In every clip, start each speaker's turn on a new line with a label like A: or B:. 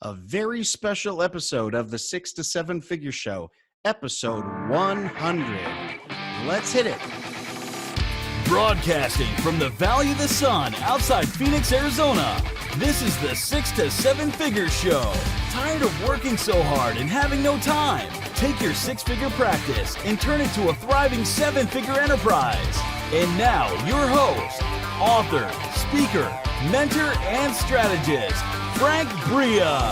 A: A very special episode of the 6 to 7 Figure Show, episode 100. Let's hit it.
B: Broadcasting from the Valley of the Sun outside Phoenix, Arizona, this is the 6 to 7 Figure Show. Tired of working so hard and having no time? Take your six-figure practice and turn it to a thriving seven-figure enterprise. And now, your host, author, speaker, mentor, and strategist, Frank Bria.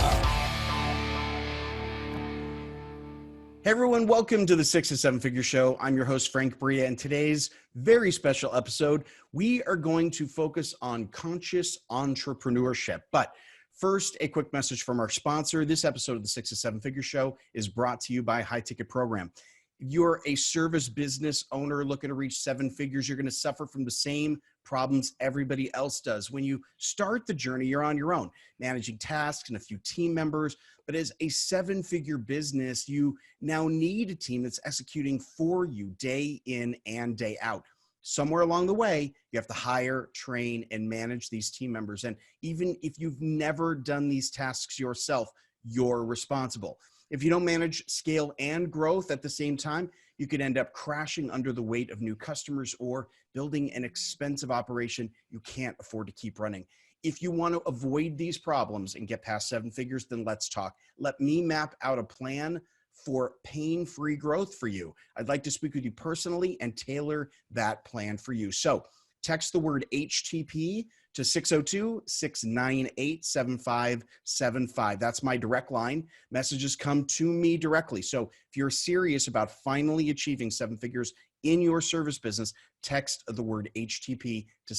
A: Hey everyone, welcome to the 6 to 7 Figure Show. I'm your host, Frank Bria, and today's very special episode, we are going to focus on conscious entrepreneurship. But first, a quick message from our sponsor. This episode of the 6 to 7 Figure Show is brought to you by High Ticket Program. If you're a service business owner looking to reach seven figures, you're going to suffer from the same problems everybody else does. When you start the journey, you're on your own, managing tasks and a few team members. But as a seven-figure business, you now need a team that's executing for you day in and day out. Somewhere along the way, you have to hire, train, and manage these team members. And even if you've never done these tasks yourself, you're responsible. If you don't manage scale and growth at the same time, you could end up crashing under the weight of new customers or building an expensive operation you can't afford to keep running. If you want to avoid these problems and get past seven figures, then let's talk. Let me map out a plan for pain-free growth for you. I'd like to speak with you personally and tailor that plan for you. So text the word HTP to 602-698-7575. That's my direct line. Messages come to me directly. So if you're serious about finally achieving seven figures in your service business, text the word HTP to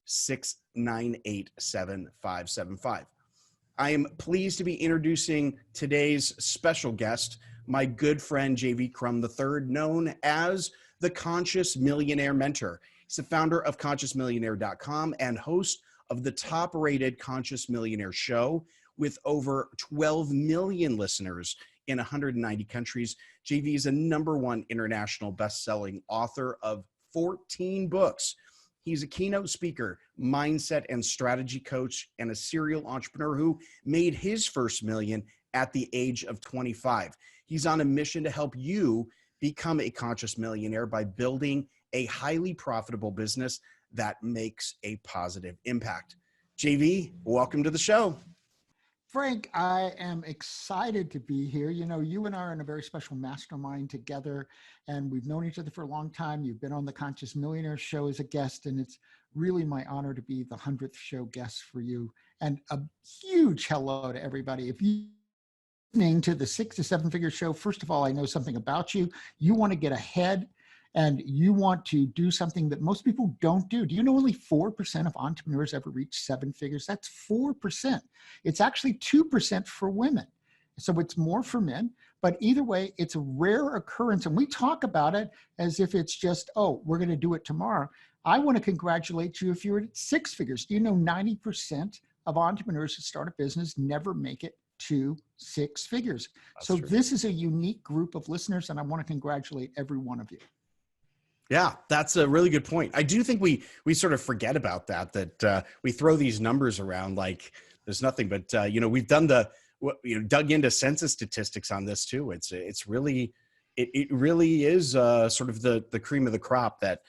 A: 602-698-7575. I am pleased to be introducing today's special guest, my good friend JV Crum III, known as the Conscious Millionaire Mentor. He's the founder of ConsciousMillionaire.com and host of the top-rated Conscious Millionaire show with over 12 million listeners in 190 countries. JV is a #1 international best-selling author of 14 books. He's a keynote speaker, mindset and strategy coach, and a serial entrepreneur who made his first million at the age of 25. He's on a mission to help you become a conscious millionaire by building a highly profitable business that makes a positive impact. JV, welcome to the show.
C: Frank, I am excited to be here. You know, you and I are in a very special mastermind together, and we've known each other for a long time. You've been on the Conscious Millionaire show as a guest, and it's really my honor to be the 100th show guest for you. And a huge hello to everybody. If you're listening to the 6 to 7 Figure Show, first of all, I know something about you. You want to get ahead, and you want to do something that most people don't do. Do you know only 4% of entrepreneurs ever reach seven figures? That's 4%. It's actually 2% for women. So it's more for men, but either way, it's a rare occurrence. And we talk about it as if it's just, oh, we're going to do it tomorrow. I want to congratulate you if you're at six figures. Do you know 90% of entrepreneurs who start a business never make it to six figures? That's so true. This is a unique group of listeners, and I want to congratulate every one of you.
A: Yeah, that's a really good point. I do think we sort of forget about that we throw these numbers around like there's nothing, but we've done dug into census statistics on this too. It really is sort of the cream of the crop that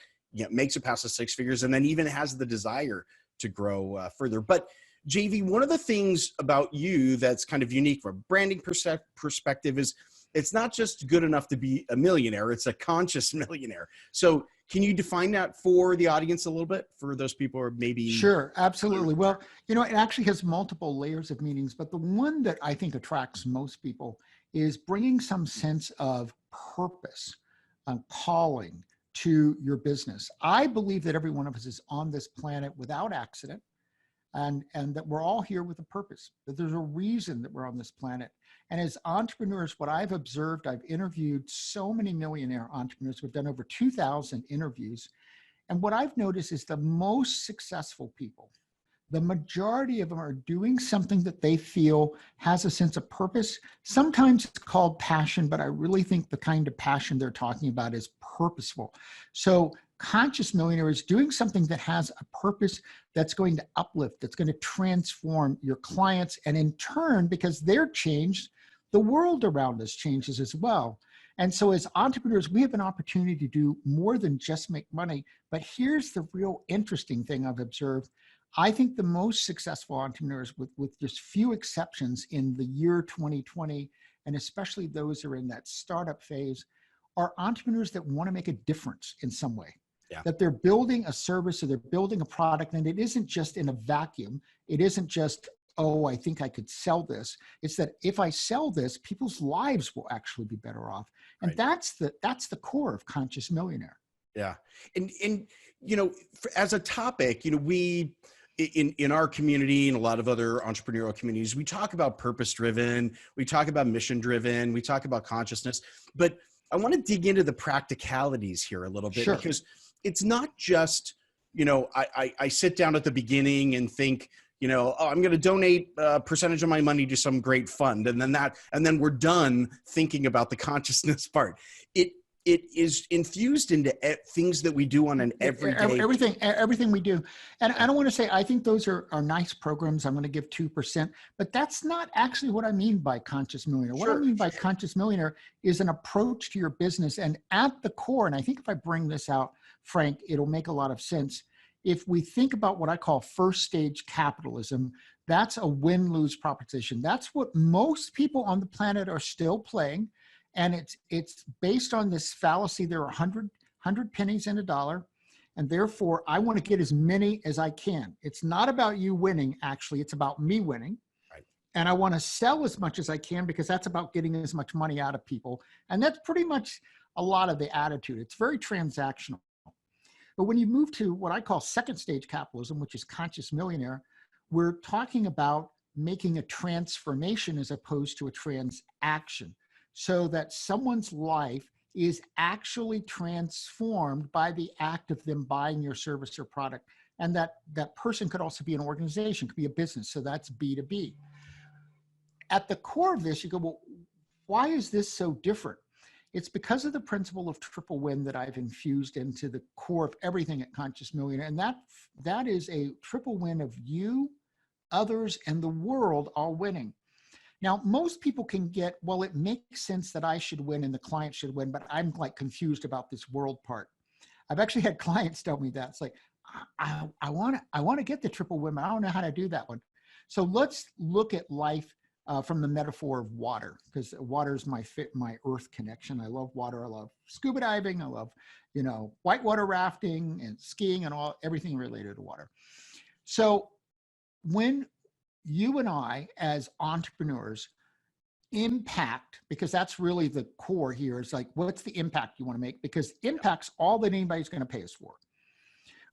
A: makes it past the six figures and then even has the desire to grow further. But JV, one of the things about you that's kind of unique from a branding perspective is it's not just good enough to be a millionaire, it's a conscious millionaire. So can you define that for the audience a little bit, for those people who are maybe...
C: Sure, absolutely. Well, it actually has multiple layers of meanings, but the one that I think attracts most people is bringing some sense of purpose, calling to your business. I believe that every one of us is on this planet without accident, and that we're all here with a purpose, that there's a reason that we're on this planet. And as entrepreneurs, what I've observed, I've interviewed so many millionaire entrepreneurs. We've done over 2,000 interviews. And what I've noticed is the most successful people, the majority of them are doing something that they feel has a sense of purpose. Sometimes it's called passion, but I really think the kind of passion they're talking about is purposeful. So Conscious Millionaire is doing something that has a purpose that's going to uplift, that's going to transform your clients. And in turn, because they're changed, the world around us changes as well. And so as entrepreneurs, we have an opportunity to do more than just make money. But here's the real interesting thing I've observed. I think the most successful entrepreneurs, with just few exceptions in the year 2020, and especially those who are in that startup phase, are entrepreneurs that want to make a difference in some way.
A: Yeah.
C: That they're building a service or they're building a product, and it isn't just in a vacuum. It isn't just, oh, I think I could sell this. It's that if I sell this, people's lives will actually be better off. And that's the core of Conscious Millionaire.
A: Yeah. And you know, as a topic, you know, we in our community and a lot of other entrepreneurial communities, we talk about purpose-driven, we talk about mission-driven, we talk about consciousness, but I want to dig into the practicalities here a little bit. Sure. Because it's not just, you know, I sit down at the beginning and think, you know, oh, I'm going to donate a percentage of my money to some great fund. And then we're done thinking about the consciousness part. It is infused into things that we do on an everyday.
C: Everything we do. And I don't want to say, I think those are nice programs. I'm going to give 2%, but that's not actually what I mean by Conscious Millionaire. Sure. What I mean by Conscious Millionaire is an approach to your business. And at the core, and I think if I bring this out, Frank, it'll make a lot of sense. If we think about what I call first stage capitalism, that's a win-lose proposition. That's what most people on the planet are still playing. And it's based on this fallacy. There are 100 pennies in a dollar. And therefore, I want to get as many as I can. It's not about you winning, actually. It's about me winning. Right. And I want to sell as much as I can because that's about getting as much money out of people. And that's pretty much a lot of the attitude. It's very transactional. But when you move to what I call second stage capitalism, which is Conscious Millionaire, we're talking about making a transformation as opposed to a transaction, so that someone's life is actually transformed by the act of them buying your service or product. And that person could also be an organization, could be a business. So that's B2B. At the core of this, you go, well, why is this so different? It's because of the principle of triple win that I've infused into the core of everything at Conscious Millionaire. And that is a triple win of you, others, and the world all winning. Now, most people can get, well, it makes sense that I should win and the client should win, but I'm like confused about this world part. I've actually had clients tell me that. It's like, I want to get the triple win, but I don't know how to do that one. So let's look at life from the metaphor of water, because water is my earth connection. I love water. I love scuba diving. I love, you know, whitewater rafting and skiing and everything related to water. So when you and I, as entrepreneurs, impact, because that's really the core here, is like, what's the impact you want to make? Because impact's all that anybody's going to pay us for,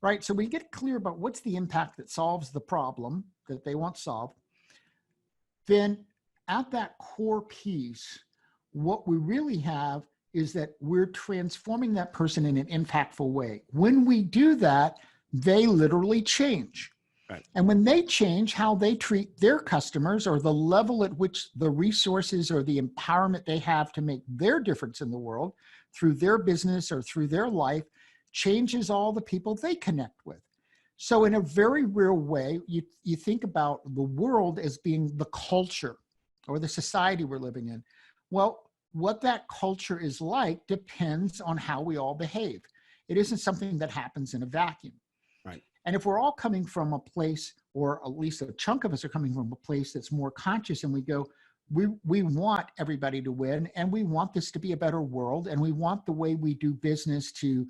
C: right? So we get clear about what's the impact that solves the problem that they want solved. Then at that core piece, what we really have is that we're transforming that person in an impactful way. When we do that, they literally change. Right. And when they change how they treat their customers, or the level at which the resources or the empowerment they have to make their difference in the world through their business or through their life, changes all the people they connect with. So in a very real way, you think about the world as being the culture or the society we're living in. Well, what that culture is like depends on how we all behave. It isn't something that happens in a vacuum.
A: Right.
C: And if we're all coming from a place, or at least a chunk of us are coming from a place that's more conscious, and we go, we want everybody to win, and we want this to be a better world, and we want the way we do business to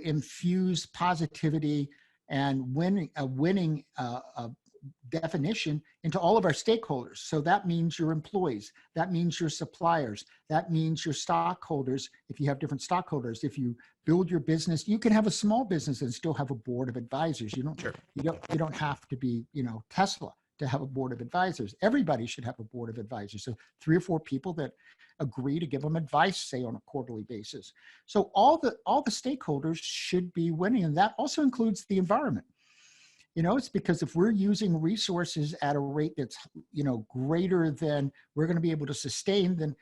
C: infuse positivity and winning definition into all of our stakeholders. So that means your employees, that means your suppliers, that means your stockholders. If you have different stockholders, if you build your business, you can have a small business and still have a board of advisors. You don't have to be, you know, Tesla to have a board of advisors. Everybody should have a board of advisors. So 3 or 4 people that agree to give them advice, say, on a quarterly basis. So all the stakeholders should be winning, and that also includes the environment. You know, it's because if we're using resources at a rate that's, you know, greater than we're going to be able to sustain, then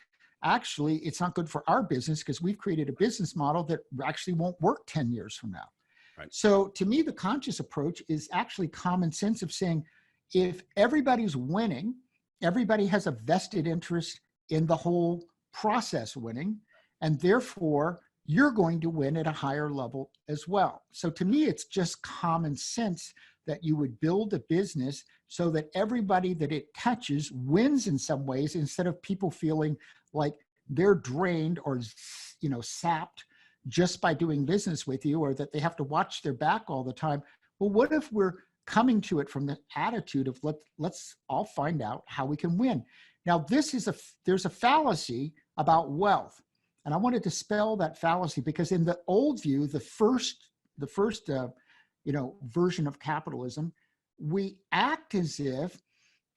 C: actually, it's not good for our business because we've created a business model that actually won't work 10 years from now.
A: Right.
C: So to me, the conscious approach is actually common sense of saying, if everybody's winning, everybody has a vested interest in the whole process winning, and therefore you're going to win at a higher level as well. So to me, it's just common sense that you would build a business so that everybody that it touches wins in some ways, instead of people feeling like they're drained or, sapped just by doing business with you, or that they have to watch their back all the time. Well, what if we're coming to it from the attitude of let's all find out how we can win? Now, there's a fallacy about wealth. And I want to dispel that fallacy, because in the old view, the first version of capitalism, we act as if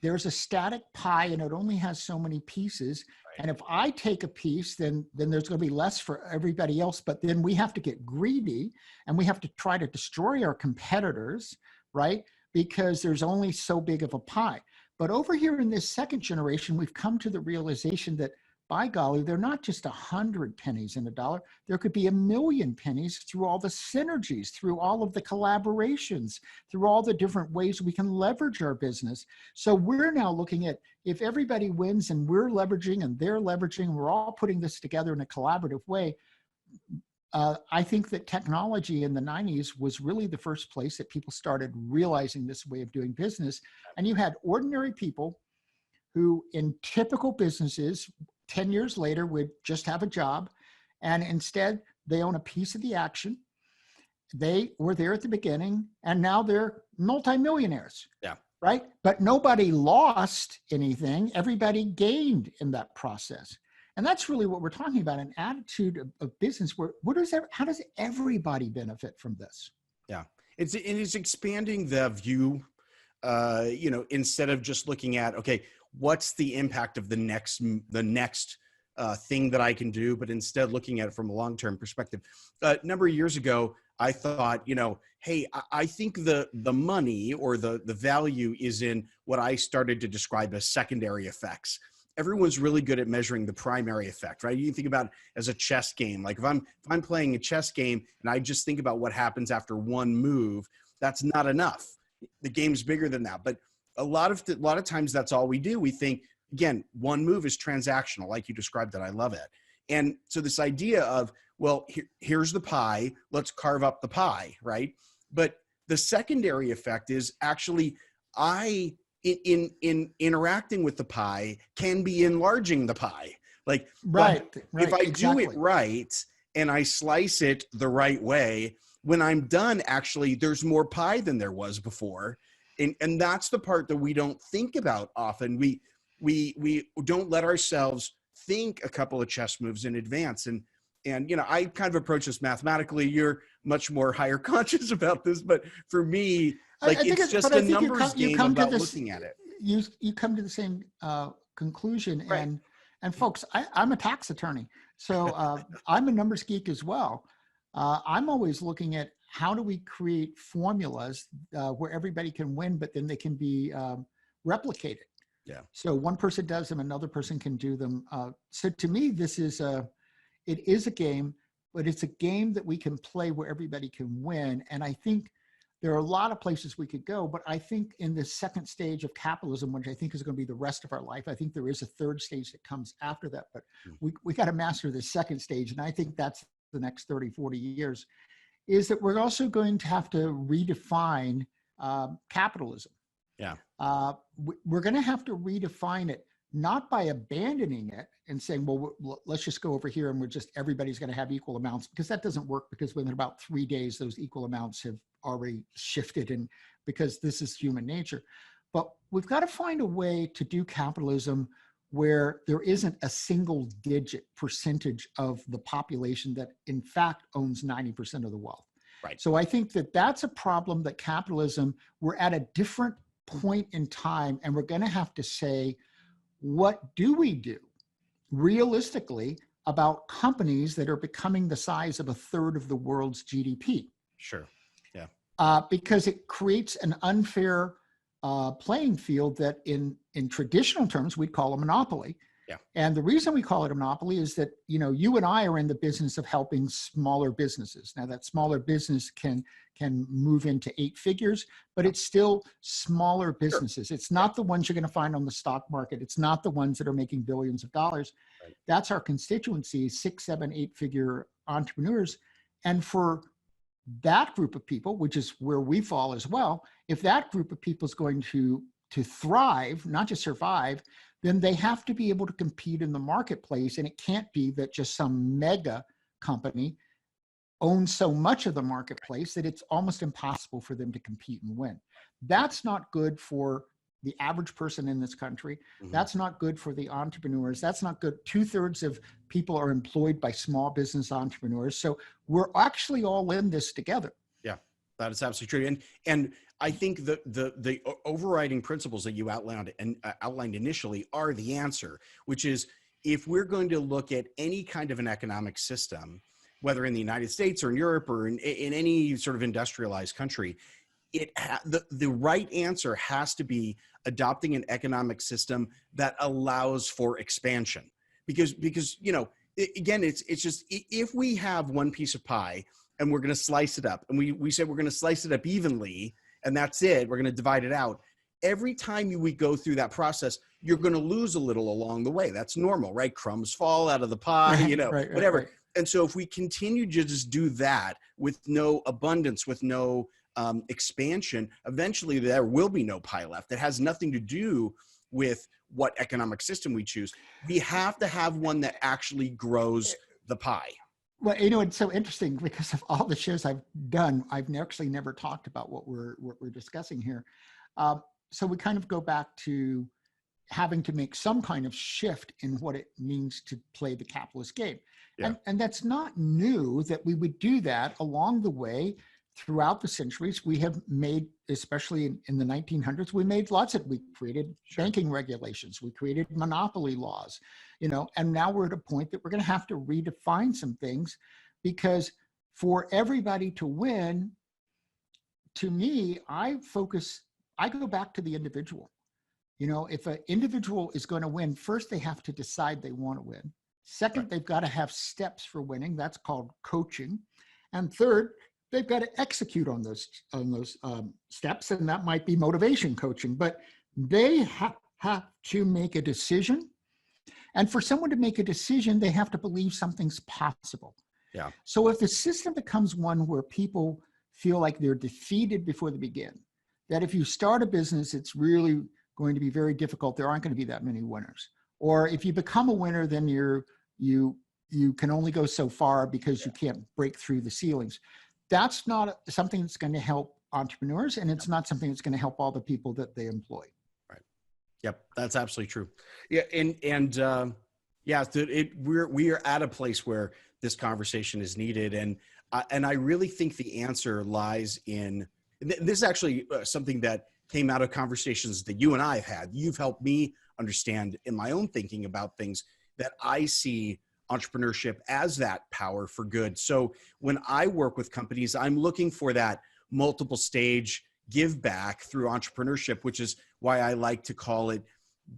C: there's a static pie and it only has so many pieces. Right. And if I take a piece, then there's going to be less for everybody else. But then we have to get greedy and we have to try to destroy our competitors, right? Because there's only so big of a pie. But over here in this second generation, we've come to the realization that, by golly, they're not just 100 pennies in a dollar. There could be 1,000,000 pennies through all the synergies, through all of the collaborations, through all the different ways we can leverage our business. So we're now looking at, if everybody wins and we're leveraging and they're leveraging, we're all putting this together in a collaborative way. I think that technology in the 90s was really the first place that people started realizing this way of doing business. And you had ordinary people who, in typical businesses, 10 years later would just have a job, and instead they own a piece of the action. They were there at the beginning, and now they're multimillionaires.
A: Yeah.
C: Right? But nobody lost anything. Everybody gained in that process. And that's really what we're talking about, an attitude of business where how does everybody benefit from this?
A: Yeah. It's expanding the view, instead of just looking at, okay, what's the impact of the next thing that I can do, but instead looking at it from a long-term perspective. A number of years ago, I thought, hey, I think the money or the value is in what I started to describe as secondary effects. Everyone's really good at measuring the primary effect, right? You can think about it as a chess game. Like if I'm playing a chess game and I just think about what happens after one move, that's not enough. The game's bigger than that. But a lot of times that's all we do. We think, again, one move is transactional, like you described it. I love it. And so this idea of, well, here's the pie, let's carve up the pie, right? But the secondary effect is actually in interacting with the pie can be enlarging the pie. Like,
C: right,
A: if I
C: exactly.
A: do it right and I slice it the right way, when I'm done, actually, there's more pie than there was before. And that's the part that we don't think about often. We don't let ourselves think a couple of chess moves in advance. And I kind of approach this mathematically. You're much more higher conscious about this, but for me, it's just a numbers game about looking at it.
C: You come to the same conclusion.
A: Right.
C: And folks, I'm a tax attorney, so I'm a numbers geek as well. I'm always looking at how do we create formulas where everybody can win, but then they can be replicated.
A: Yeah.
C: So one person does them, another person can do them. So to me, it is a game, but it's a game that we can play where everybody can win. And I think there are a lot of places we could go, but I think in the second stage of capitalism, which I think is going to be the rest of our life, I think there is a third stage that comes after that, but we got to master the second stage. And I think that's the next 30, 40 years, is that we're also going to have to redefine capitalism.
A: Yeah.
C: We're going to have to redefine it, not by abandoning it and saying, well, let's just go over here and everybody's going to have equal amounts, because that doesn't work, because within about 3 days, those equal amounts have already shifted, and because this is human nature. But we've got to find a way to do capitalism where there isn't a single digit percentage of the population that in fact owns 90% of the wealth.
A: Right.
C: So I think that that's a problem that capitalism, we're at a different point in time, and we're going to have to say, what do we do realistically about companies that are becoming the size of a third of the world's GDP?
A: Sure. Yeah.
C: Because it creates an unfair playing field that in traditional terms, we'd call a monopoly.
A: Yeah.
C: And the reason we call it a monopoly is that, you and I are in the business of helping smaller businesses. Now that smaller business can move into 8 figures, but it's still smaller businesses. It's not the ones you're going to find on the stock market. It's not the ones that are making billions of dollars.
A: Right.
C: That's our constituency, 6, 7, 8 figure entrepreneurs. And for that group of people, which is where we fall as well, if that group of people is going to thrive, not just survive, then they have to be able to compete in the marketplace. And it can't be that just some mega company owns so much of the marketplace that it's almost impossible for them to compete and win. That's not good for the average person in this country.
A: Mm-hmm.
C: That's not good for the entrepreneurs. That's not good. 2/3 of people are employed by small business entrepreneurs. So we're actually all in this together.
A: Yeah, that is absolutely true. And I think the overriding principles that you outlined initially are the answer, which is if we're going to look at any kind of an economic system, whether in the United States or in Europe or in any sort of industrialized country, the right answer has to be adopting an economic system that allows for expansion. Because again, it's just, if we have one piece of pie and we're going to slice it up, and we said we're going to slice it up evenly, and that's it, we're going to divide it out. Every time we go through that process, you're going to lose a little along the way. That's normal, right? Crumbs fall out of the pie, whatever.
C: Right.
A: And so if we continue to just do that with no abundance, with no expansion, eventually there will be no pie left. It has nothing to do with what economic system we choose. We have to have one that actually grows the pie.
C: Well, it's so interesting because of all the shows I've done, I've actually never talked about what we're discussing here. So we kind of go back to having to make some kind of shift in what it means to play the capitalist game.
A: Yeah.
C: And that's not new that we would do that along the way. Throughout the centuries, we have made, especially in the 1900s, we created banking regulations, we created monopoly laws, and now we're at a point that we're going to have to redefine some things, because for everybody to win, to me, I go back to the individual. If an individual is going to win, first they have to decide they want to win. Second,
A: Right.
C: They've got to have steps for winning. That's called coaching. And third, they've got to execute on those steps, and that might be motivation coaching. But they have to make a decision. And for someone to make a decision, they have to believe something's possible.
A: Yeah.
C: So if the system becomes one where people feel like they're defeated before they begin, that if you start a business, it's really going to be very difficult. There aren't going to be that many winners. Or if you become a winner, then you can only go so far because you can't break through the ceilings. That's not something that's going to help entrepreneurs, and it's not something that's going to help all the people that they employ.
A: Right. Yep, that's absolutely true. Yeah, we are at a place where this conversation is needed, and I really think the answer lies in this. Is actually something that came out of conversations that you and I have had. You've helped me understand in my own thinking about things that I see entrepreneurship as that power for good. So when I work with companies, I'm looking for that multiple stage give back through entrepreneurship, which is why I like to call it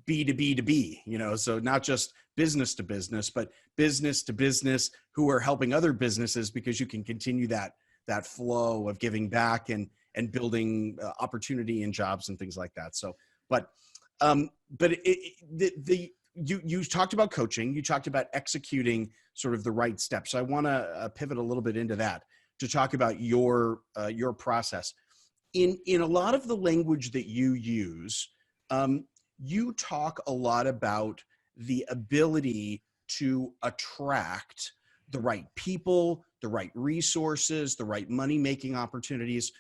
A: B2B to B, so not just business to business, but business to business who are helping other businesses, because you can continue that flow of giving back and building opportunity and jobs and things like that. So, you talked about coaching, you talked about executing sort of the right steps. So I want to pivot a little bit into that to talk about your process. In a lot of the language that you use, you talk a lot about the ability to attract the right people, the right resources, the right money-making opportunities.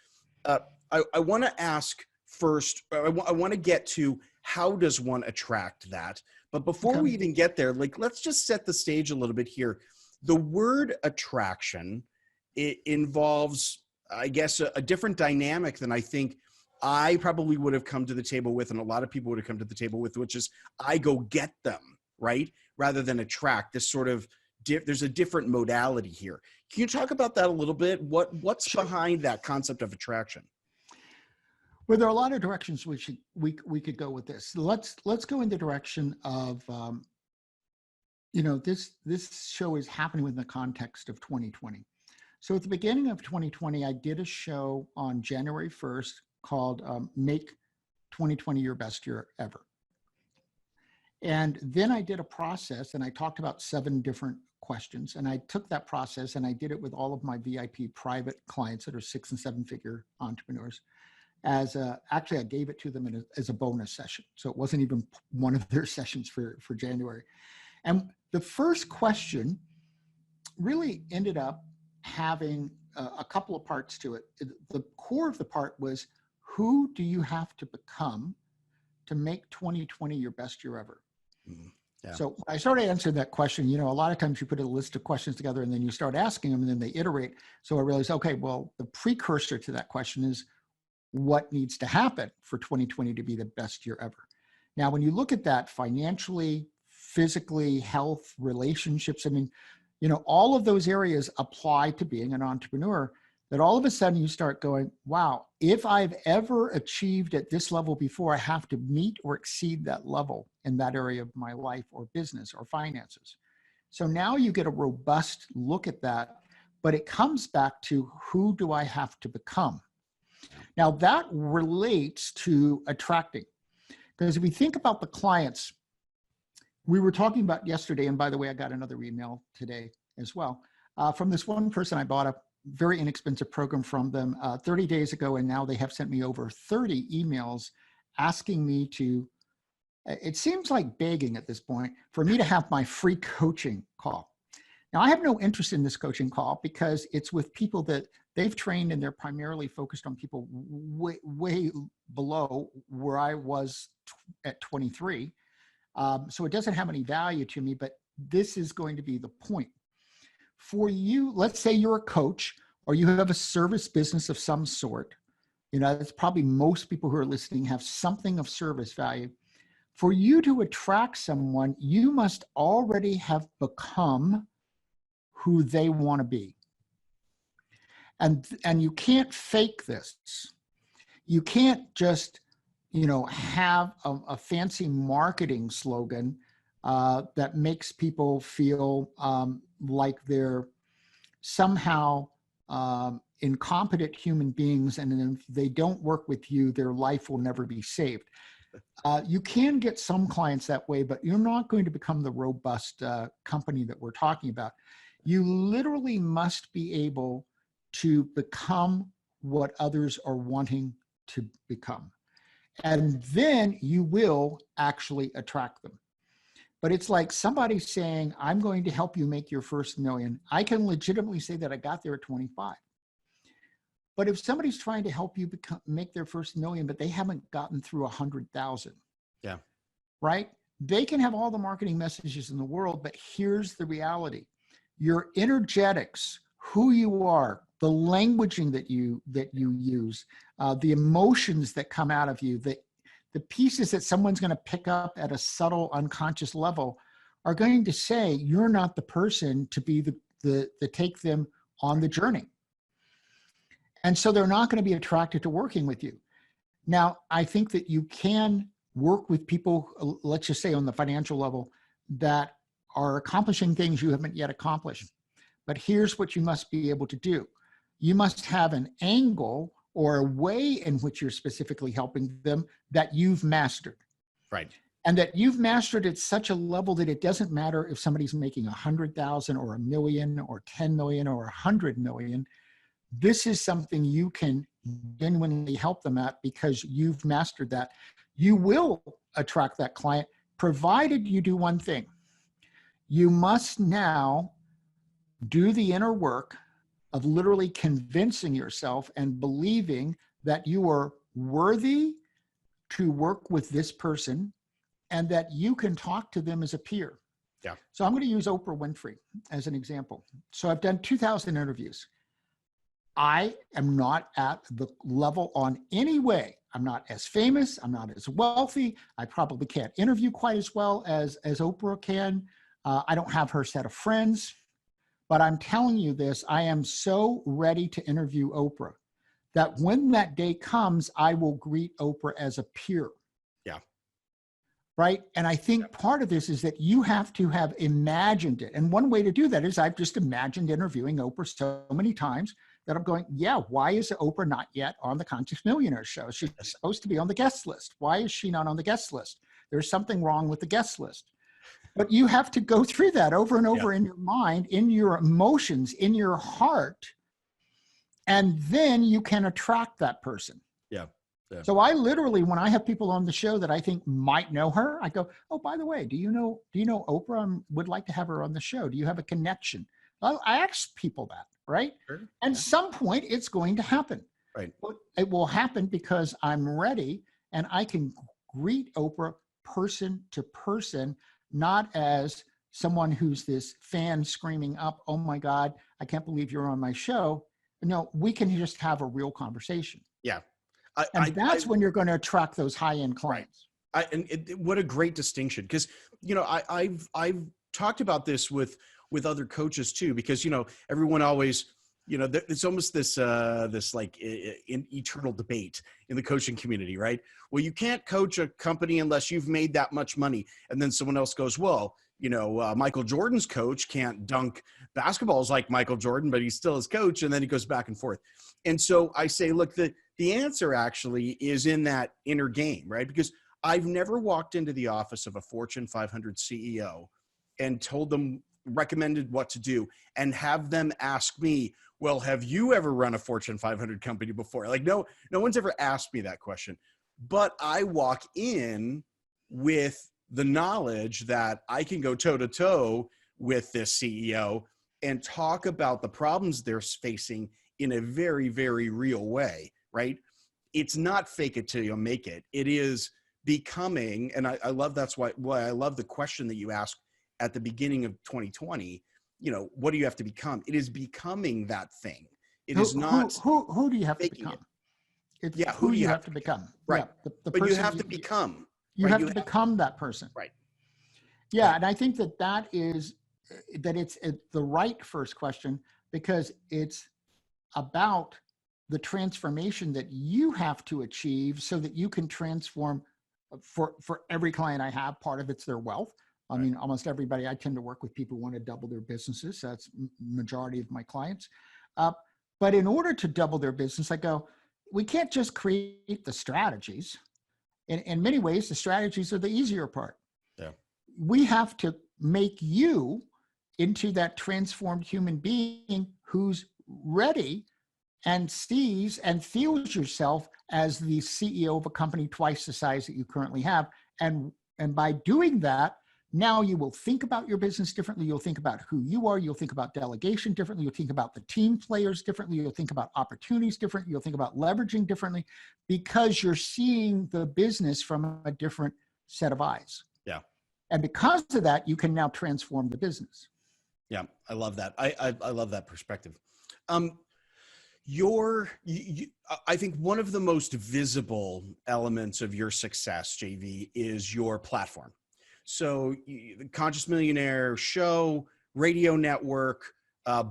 A: I want to ask first, I want to get to how does one attract that? But before we even get there, let's just set the stage a little bit here. The word attraction, it involves, I guess, a different dynamic than I think I probably would have come to the table with, and a lot of people would have come to the table with, which is I go get them, right? Rather than attract. This sort of, there's a different modality here. Can you talk about that a little bit? What's behind that concept of attraction?
C: Well, there are a lot of directions we could go with this. Let's go in the direction of This show is happening within the context of 2020. So at the beginning of 2020, I did a show on January 1st called Make 2020 Your Best Year Ever. And then I did a process and I talked about 7 different questions. And I took that process and I did it with all of my VIP private clients that are 6- and 7-figure entrepreneurs. Actually, I gave it to them as a bonus session. So it wasn't even one of their sessions for January. And the first question really ended up having a couple of parts to it. The core of the part was, who do you have to become to make 2020 your best year ever? Yeah. So I started answering that question. A lot of times you put a list of questions together and then you start asking them and then they iterate. So I realized, okay, well, the precursor to that question is what needs to happen for 2020 to be the best year ever. Now, when you look at that financially, physically, health, relationships, all of those areas apply to being an entrepreneur, that all of a sudden you start going, wow, if I've ever achieved at this level before, I have to meet or exceed that level in that area of my life or business or finances. So now you get a robust look at that, but it comes back to, who do I have to become? Now that relates to attracting, because if we think about the clients we were talking about yesterday, and by the way, I got another email today as well, from this one person. I bought a very inexpensive program from them 30 days ago, and now they have sent me over 30 emails asking me to, it seems like begging at this point, for me to have my free coaching call. Now, I have no interest in this coaching call because it's with people that they've trained and they're primarily focused on people way below where I was at 23. So it doesn't have any value to me, but this is going to be the point. For you, let's say you're a coach or you have a service business of some sort. That's probably most people who are listening have something of service value. For you to attract someone, you must already have become who they want to be. And you can't fake this. You can't just, have a fancy marketing slogan that makes people feel like they're somehow incompetent human beings, and if they don't work with you, their life will never be saved. You can get some clients that way, but you're not going to become the robust company that we're talking about. You literally must be able to become what others are wanting to become. And then you will actually attract them. But it's like somebody saying, I'm going to help you make your first million. I can legitimately say that I got there at 25. But if somebody's trying to help you make their first million, but they haven't gotten through 100,000,
A: yeah,
C: right? They can have all the marketing messages in the world, but here's the reality. Your energetics, who you are, the languaging that you use, the emotions that come out of you, the pieces that someone's going to pick up at a subtle unconscious level are going to say you're not the person to be the take them on the journey. And so they're not going to be attracted to working with you. Now, I think that you can work with people, let's just say on the financial level, that are accomplishing things you haven't yet accomplished. But here's what you must be able to do. You must have an angle or a way in which you're specifically helping them that you've mastered.
A: Right.
C: And that you've mastered at such a level that it doesn't matter if somebody's making 100,000 or 1 million or 10 million or 100 million. This is something you can genuinely help them at because you've mastered that. You will attract that client, provided you do one thing. You must now do the inner work of literally convincing yourself and believing that you are worthy to work with this person and that you can talk to them as a peer.
A: Yeah.
C: So I'm going to use Oprah Winfrey as an example. So I've done 2,000 interviews. I am not at the level on any way. I'm not as famous. I'm not as wealthy. I probably can't interview quite as well as Oprah can. I don't have her set of friends. But I'm telling you this, I am so ready to interview Oprah that when that day comes, I will greet Oprah as a peer.
A: Yeah.
C: right? And I think part of this is that you have to have imagined it. And one way to do that is I've just imagined interviewing Oprah so many times that I'm going, yeah, why is Oprah not yet on the Conscious Millionaire show? She's supposed to be on the guest list. Why is she not on the guest list? There's something wrong with the guest list. But you have to go through that over and over in your mind, in your emotions, in your heart, and then you can attract that person.
A: Yeah. Yeah.
C: So I literally, when I have people on the show that I think might know her, I go, oh, by the way, do you know Oprah? I would like to have her on the show. Do you have a connection? I ask people that, right?
A: Sure.
C: And some point it's going to happen.
A: Right.
C: But it will happen because I'm ready and I can greet Oprah person to person, not as someone who's this fan screaming up, oh my God, I can't believe you're on my show. No, we can just have a real conversation.
A: Yeah.
C: That's when you're going to attract those high-end clients.
A: Right. What a great distinction. Because, I've talked about this with other coaches too, because, everyone always, it's almost this like eternal debate in the coaching community, right? Well, you can't coach a company unless you've made that much money. And then someone else goes, well, Michael Jordan's coach can't dunk basketballs like Michael Jordan, but he's still his coach. And then he goes back and forth. And so I say, look, the answer actually is in that inner game, right? Because I've never walked into the office of a Fortune 500 CEO and told them, recommended what to do, and have them ask me, well, have you ever run a Fortune 500 company before? Like, no one's ever asked me that question. But I walk in with the knowledge that I can go toe to toe with this CEO and talk about the problems they're facing in a very, very real way, right? It's not fake it till you make it. It is becoming, and I love, that's why I love the question that you asked at the beginning of 2020, what do you have to become? It is becoming that thing. It is not.
C: Who do you have to become? Who do you have to become?
A: Right.
C: Yeah,
A: but you have to become.
C: You have to become that person.
A: Right.
C: Yeah.
A: Right.
C: And I think it's the right first question, because it's about the transformation that you have to achieve so that you can transform. For every client I have, part of it's their wealth. I mean, almost everybody, I tend to work with people who want to double their businesses. So that's majority of my clients. But in order to double their business, I go, we can't just create the strategies. In many ways, the strategies are the easier part.
A: Yeah.
C: We have to make you into that transformed human being who's ready and sees and feels yourself as the CEO of a company twice the size that you currently have. And by doing that, now you will think about your business differently. You'll think about who you are. You'll think about delegation differently. You'll think about the team players differently. You'll think about opportunities differently. You'll think about leveraging differently, because you're seeing the business from a different set of eyes.
A: Yeah. And
C: because of that, you can now transform the business.
A: Yeah. I love that. I love that perspective. I think one of the most visible elements of your success, JV, is your platform. So the Conscious Millionaire show, radio network,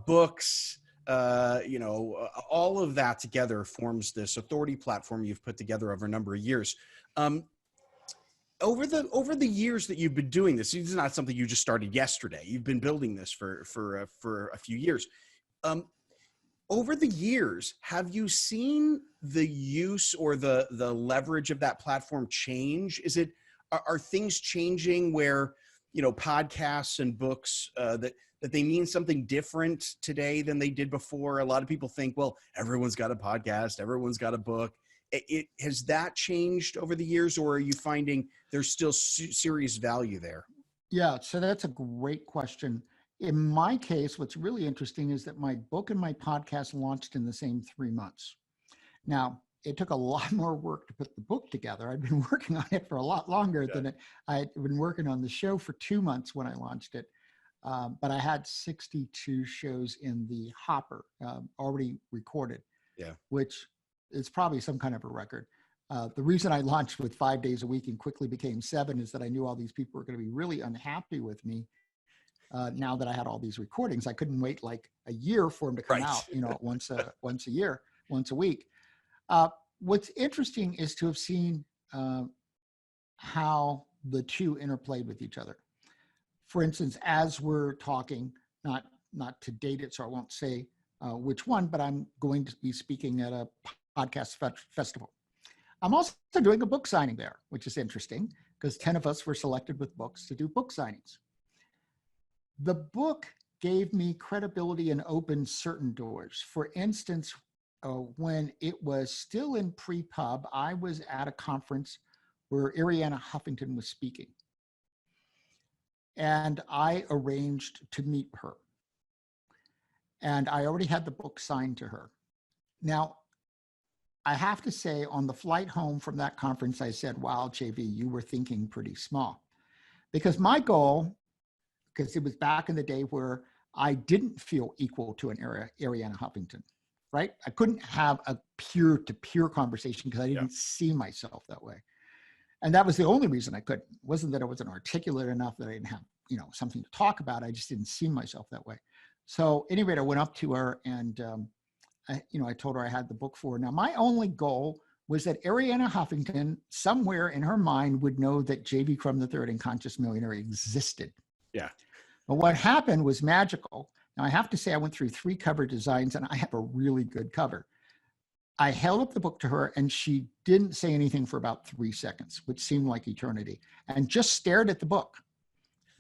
A: books, all of that together forms this authority platform you've put together over a number of years. Over the years that you've been doing this is not something you just started yesterday. You've been building this for a few years. Over the years, have you seen the use or the leverage of that platform change? Are things changing where, podcasts and books, that they mean something different today than they did before? A lot of people think, well, everyone's got a podcast, everyone's got a book. Has that changed over the years, or are you finding there's still serious value there?
C: Yeah, so that's a great question. In my case, what's really interesting is that my book and my podcast launched in the same 3 months. Now, it took a lot more work to put the book together. I'd been working on it for a lot longer than I'd been working on the show for 2 months when I launched it. But I had 62 shows in the hopper already recorded, which is probably some kind of a record. The reason I launched with 5 days a week and quickly became 7 is that I knew all these people were going to be really unhappy with me. Now that I had all these recordings, I couldn't wait like a year for them to come out, once a year, once a week. What's interesting is to have seen how the two interplayed with each other. For instance, as we're talking, not to date it, so I won't say which one, but I'm going to be speaking at a podcast festival. I'm also doing a book signing there, which is interesting because 10 of us were selected with books to do book signings. The book gave me credibility and opened certain doors. For instance, when it was still in pre-pub, I was at a conference where Arianna Huffington was speaking. And I arranged to meet her. And I already had the book signed to her. Now, I have to say, on the flight home from that conference, I said, wow, JV, you were thinking pretty small. Because my goal, because it was back in the day where I didn't feel equal to an Arianna Huffington, right? I couldn't have a peer-to-peer conversation because I didn't see myself that way. And that was the only reason I couldn't. It wasn't that I wasn't articulate enough, that I didn't have, something to talk about. I just didn't see myself that way. So anyway, I went up to her and, I told her I had the book for her. Now, my only goal was that Arianna Huffington, somewhere in her mind, would know that JV Crum III and Conscious Millionaire existed.
A: Yeah.
C: But what happened was magical. Now, I have to say I went through 3 cover designs and I have a really good cover. I held up the book to her and she didn't say anything for about 3 seconds, which seemed like eternity, and just stared at the book.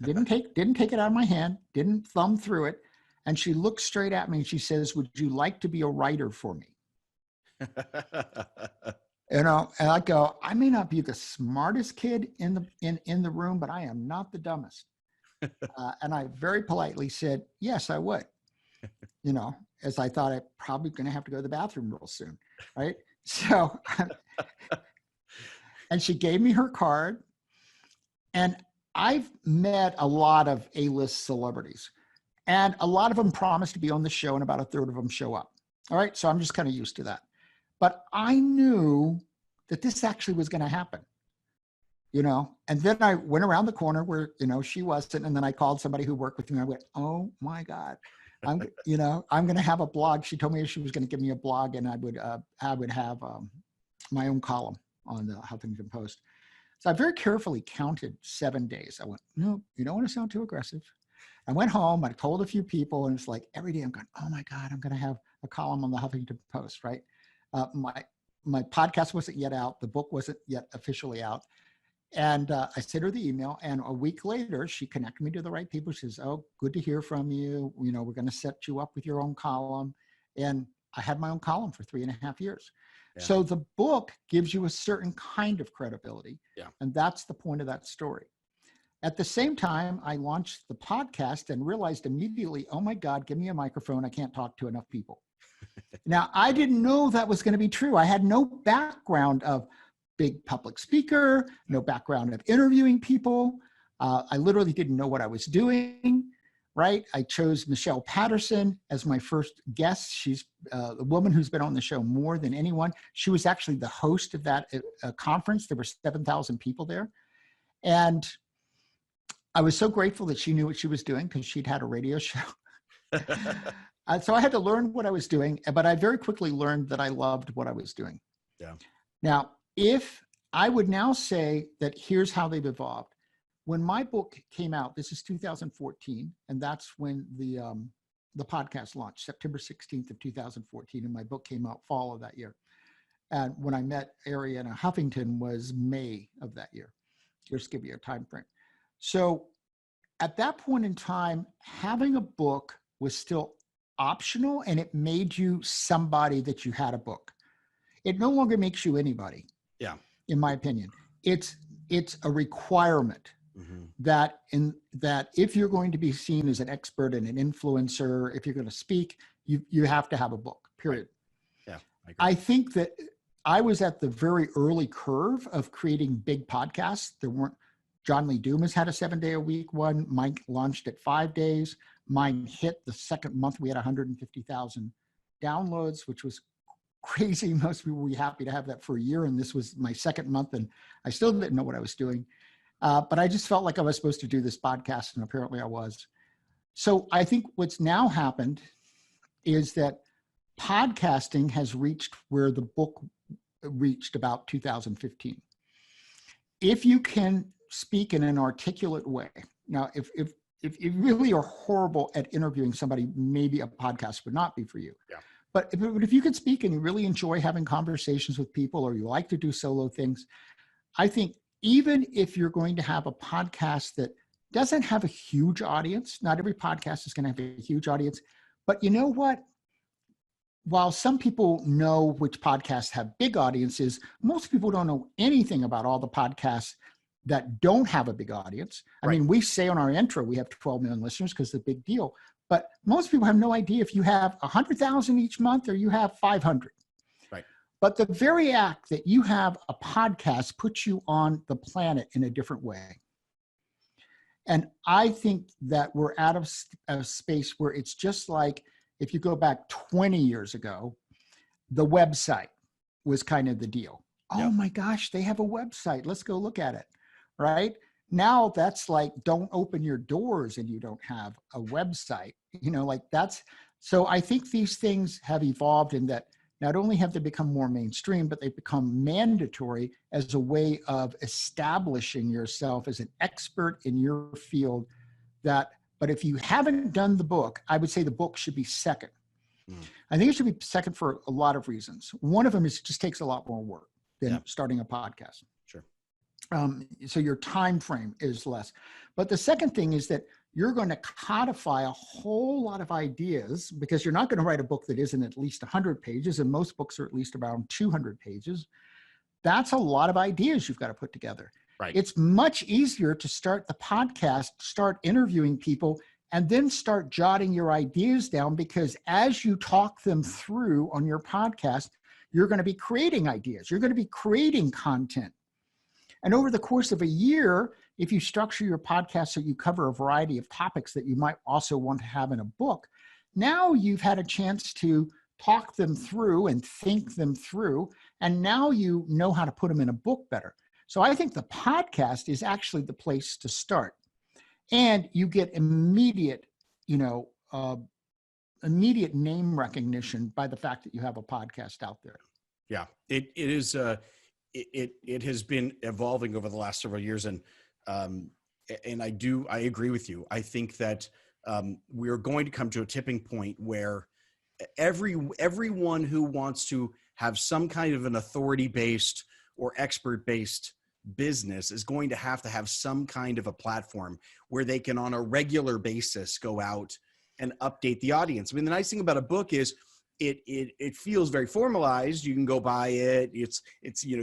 C: Didn't take it out of my hand, didn't thumb through it. And she looked straight at me and she says, would you like to be a writer for me? And I go, I may not be the smartest kid in the room, but I am not the dumbest. And I very politely said, yes, I would, as I thought I'm probably going to have to go to the bathroom real soon. Right. So, and she gave me her card, and I've met a lot of A-list celebrities, and a lot of them promise to be on the show and about 1/3 of them show up. All right. So I'm just kind of used to that. But I knew that this actually was going to happen, and then I went around the corner where, she wasn't. And then I called somebody who worked with me. I went, oh my God, I'm going to have a blog. She told me she was going to give me a blog, and I would have my own column on the Huffington Post. So I very carefully counted 7 days. I went, no, you don't want to sound too aggressive. I went home, I told a few people, and it's like every day I'm going, oh my God, I'm going to have a column on the Huffington Post, right? My podcast wasn't yet out. The book wasn't yet officially out. And I sent her the email, and a week later, she connected me to the right people. She says, oh, good to hear from you. We're going to set you up with your own column. And I had my own column for 3.5 years. Yeah. So the book gives you a certain kind of credibility. Yeah. And that's the point of that story. At the same time, I launched the podcast and realized immediately, oh my God, give me a microphone. I can't talk to enough people. Now, I didn't know that was going to be true. I had no background of big public speaker, no background of interviewing people. I literally didn't know what I was doing, right? I chose Michelle Patterson as my first guest. She's the woman who's been on the show more than anyone. She was actually the host of that conference. There were 7,000 people there. And I was so grateful that she knew what she was doing because she'd had a radio show. So I had to learn what I was doing, but I very quickly learned that I loved what I was doing. Yeah. Now, if I would now say that here's how they've evolved. When my book came out, this is 2014, and that's when the podcast launched, September 16th of 2014, and my book came out fall of that year. And when I met Arianna Huffington was May of that year. Just give you a time frame. So at that point in time, having a book was still optional, and it made you somebody that you had a book. It no longer makes you anybody. Yeah. In my opinion, it's a requirement that if you're going to be seen as an expert and an influencer, if you're going to speak, you have to have a book, period. Right. Yeah. I think that I was at the very early curve of creating big podcasts. John Lee Dumas had a 7-day-a-week one. Mine launched at 5 days. Mine hit the second month. We had 150,000 downloads, which was crazy. Most people would be happy to have that for a year. And this was my second month, and I still didn't know what I was doing. But I just felt like I was supposed to do this podcast, and apparently I was. So I think what's now happened is that podcasting has reached where the book reached about 2015. If you can speak in an articulate way. Now, if you really are horrible at interviewing somebody, maybe a podcast would not be for you.
A: Yeah.
C: But if you can speak and you really enjoy having conversations with people, or you like to do solo things, I think even if you're going to have a podcast that doesn't have a huge audience, not every podcast is going to have a huge audience, but you know what? While some people know which podcasts have big audiences, most people don't know anything about all the podcasts that don't have a big audience. I mean, we say on our intro, we have 12 million listeners because it's a big deal, but most people have no idea if you have 100,000 each month or you have 500.
A: Right.
C: But the very act that you have a podcast puts you on the planet in a different way. And I think that we're out of a space where it's just like, if you go back 20 years ago, the website was kind of the deal.
A: Yep.
C: Oh my gosh, they have a website. Let's go look at it, right? Now that's like, don't open your doors and you don't have a website, like that's, so I think these things have evolved in that not only have they become more mainstream, but they've become mandatory as a way of establishing yourself as an expert in your field. But if you haven't done the book, I would say the book should be second. I think it should be second for a lot of reasons. One of them is it just takes a lot more work than starting a podcast.
A: Sure.
C: So your time frame is less. But the second thing is that you're going to codify a whole lot of ideas, because you're not going to write a book that isn't at least 100 pages, and most books are at least around 200 pages. That's a lot of ideas you've got to put together.
A: Right.
C: It's much easier to start the podcast, start interviewing people, and then start jotting your ideas down, because as you talk them through on your podcast, you're going to be creating ideas. You're going to be creating content. And over the course of a year, if you structure your podcast so you cover a variety of topics that you might also want to have in a book, now you've had a chance to talk them through and think them through, and now you know how to put them in a book better. So I think the podcast is actually the place to start. And you get immediate name recognition by the fact that you have a podcast out there.
A: Yeah, it is. It has been evolving over the last several years, and I agree with you. I think that we are going to come to a tipping point where everyone who wants to have some kind of an authority-based or expert-based business is going to have some kind of a platform where they can on a regular basis go out and update the audience. I mean, the nice thing about a book is it feels very formalized. You can go buy it. It's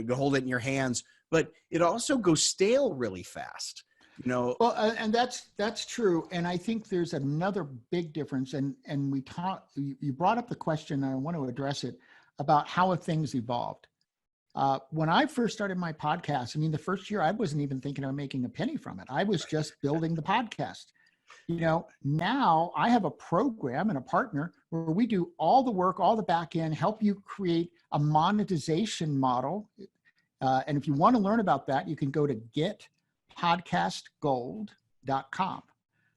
A: go hold it in your hands, but it also goes stale really fast. Well,
C: and that's true. And I think there's another big difference. And you brought up the question, and I want to address it, about how have things evolved. When I first started my podcast, I mean, the first year I wasn't even thinking of making a penny from it. I was just building the podcast. Now I have a program and a partner where we do all the work, all the back end, help you create a monetization model. And if you want to learn about that, you can go to getpodcastgold.com.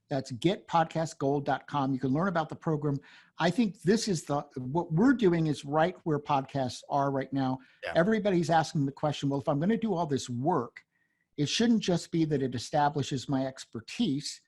C: That's getpodcastgold.com. You can learn about the program. I think this is what we're doing is right where podcasts are right now. Yeah. Everybody's asking the question, well, if I'm going to do all this work, it shouldn't just be that it establishes my expertise.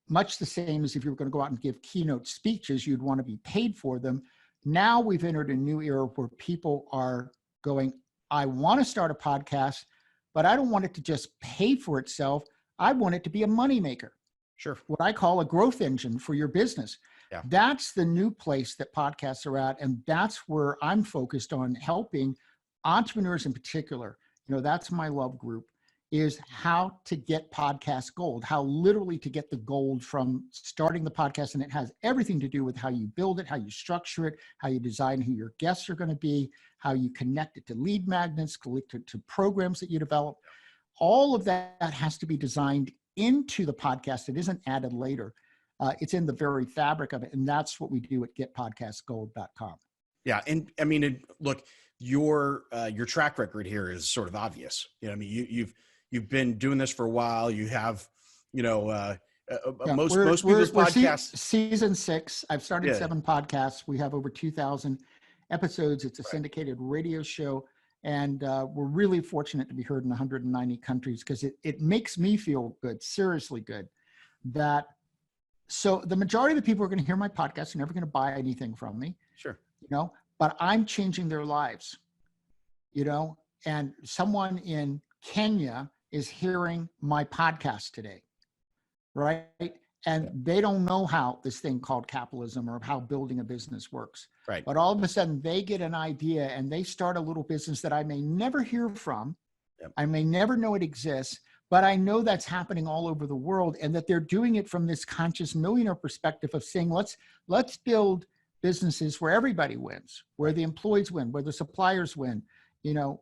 C: Much the same as if you were going to go out and give keynote speeches, you'd want to be paid for them. Now we've entered a new era where people are going, I want to start a podcast, but I don't want it to just pay for itself. I want it to be a moneymaker.
A: Sure.
C: What I call a growth engine for your business. Yeah. That's the new place that podcasts are at. And that's where I'm focused on helping entrepreneurs in particular. That's my love group, is how to get podcast gold, how literally to get the gold from starting the podcast. And it has everything to do with how you build it, how you structure it, how you design who your guests are going to be, how you connect it to lead magnets, to programs that you develop. All of that has to be designed into the podcast. It isn't added later. It's in the very fabric of it. And that's what we do at getpodcastgold.com.
A: Yeah. And I mean, look, your track record here is sort of obvious. I mean, you've been doing this for a while. You have, most people's podcasts.
C: Season 6. I've started 7 podcasts. We have over 2,000 episodes. It's a syndicated radio show. And we're really fortunate to be heard in 190 countries because it makes me feel good, seriously good. So the majority of the people who are going to hear my podcast are never going to buy anything from me.
A: Sure.
C: But I'm changing their lives, and someone in Kenya is hearing my podcast today, right? And they don't know how this thing called capitalism or how building a business works.
A: Right.
C: But all of a sudden they get an idea and they start a little business that I may never hear from.
A: Yep.
C: I may never know it exists, but I know that's happening all over the world, and that they're doing it from this conscious millionaire perspective of saying, let's build businesses where everybody wins, where the employees win, where the suppliers win,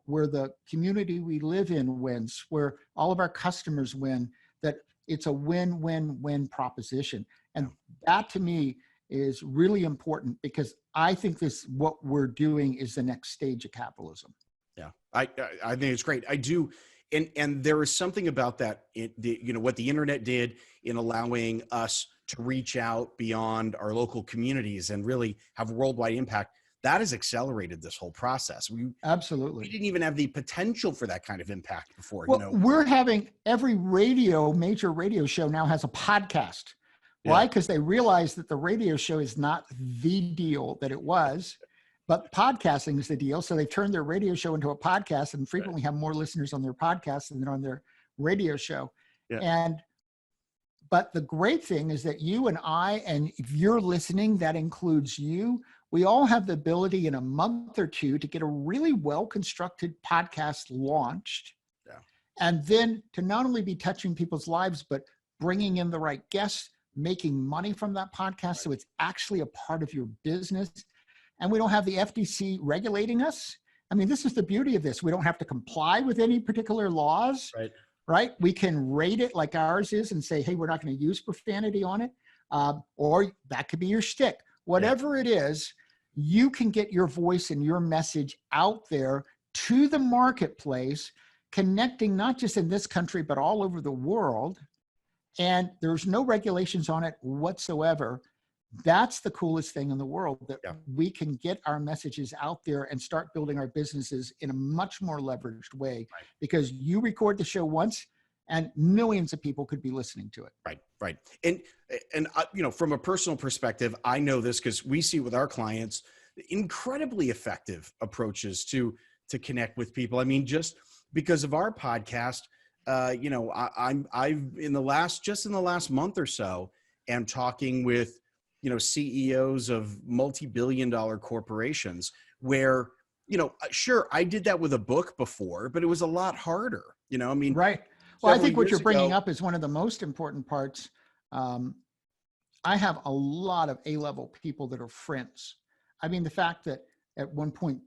C: where the community we live in wins, where all of our customers win, that it's a win-win-win proposition. And that to me is really important, because I think what we're doing is the next stage of capitalism.
A: Yeah, I think it's great. I do. And there is something about that, what the internet did in allowing us to reach out beyond our local communities and really have worldwide impact. That has accelerated this whole process.
C: Absolutely.
A: We didn't even have the potential for that kind of impact before.
C: Well, we're having every major radio show now has a podcast. Why? Because they realized that the radio show is not the deal that it was, but podcasting is the deal. So they turned their radio show into a podcast and frequently have more listeners on their podcast than on their radio show. Yeah. But the great thing is that you and I, and if you're listening, that includes you, we all have the ability in a month or two to get a really well-constructed podcast launched. Yeah. And then to not only be touching people's lives, but bringing in the right guests, making money from that podcast. Right. So it's actually a part of your business. And we don't have the FTC regulating us. I mean, this is the beauty of this. We don't have to comply with any particular laws. Right? We can rate it like ours is and say, hey, we're not going to use profanity on it. Or that could be your shtick. Whatever it is, you can get your voice and your message out there to the marketplace, connecting not just in this country, but all over the world. And there's no regulations on it whatsoever. That's the coolest thing in the world, that we can get our messages out there and start building our businesses in a much more leveraged way, because you record the show once and millions of people could be listening to it.
A: Right. And from a personal perspective, I know this because we see with our clients incredibly effective approaches to connect with people. I mean, just because of our podcast, I've in the last month or so am talking with CEOs of multi-billion-dollar corporations where, sure, I did that with a book before, but it was a lot harder,
C: Right. Well, I think what you're bringing up is one of the most important parts. I have a lot of A-level people that are friends. I mean, the fact that at one point,